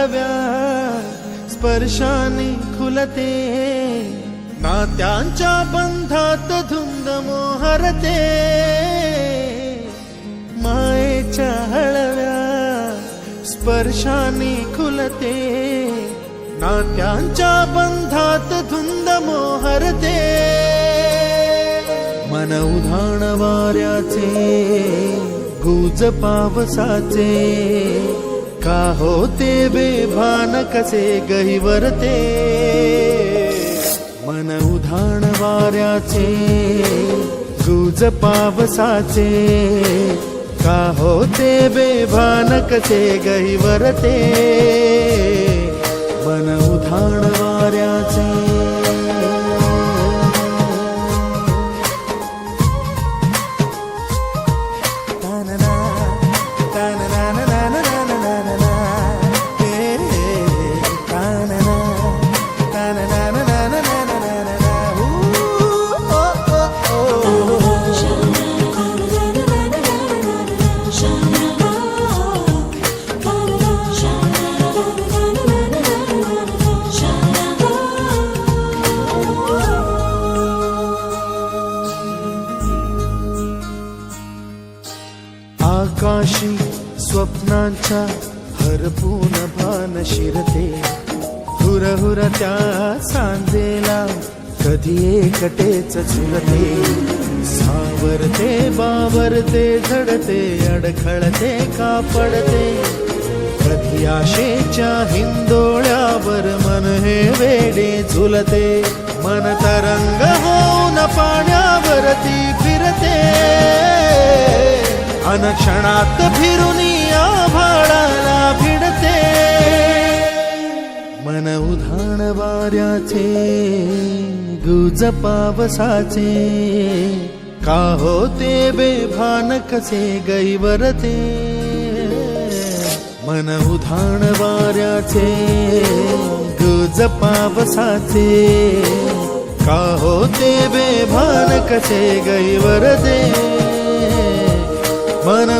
हळव्या स्पर्शाने खुलते, नात्यांच्या बंधात धुंद मोहरते, मायेच्या हळव्या स्पर्शाने खुलते, नात्यांच्या बंधात धुंद मोहरते, मन उधाण वाऱ्याचे गुज पावसाचे, का होते बेभान कसे गहिवरते, मन उधाण वाऱ्याचे गुज पावसाचे, का होते बेभान कसे गहिवरते, मन उधाण वाऱ्याचे. आकाशी स्वप्नांच्या हरपून भान शिरते, हुरहुर त्या सांजेला कधी एकटेच झुलते, सावरते बावरते झडते अडखळते का पडते, कधी आशेच्या हिंदोळ्यावर मन हे वेडे झुलते, मन तरंग होऊन पाण्यावरती फिरते, अनक्षणात फिरून आभाळाला भिडते, मन उधाण वाऱ्याचे गुज पावसाचे, का होते बेभान कसे गैवरते, मन उधाण वाऱ्याचे गुज पावसाचे, का होते बेभान कसे गैवरते, मन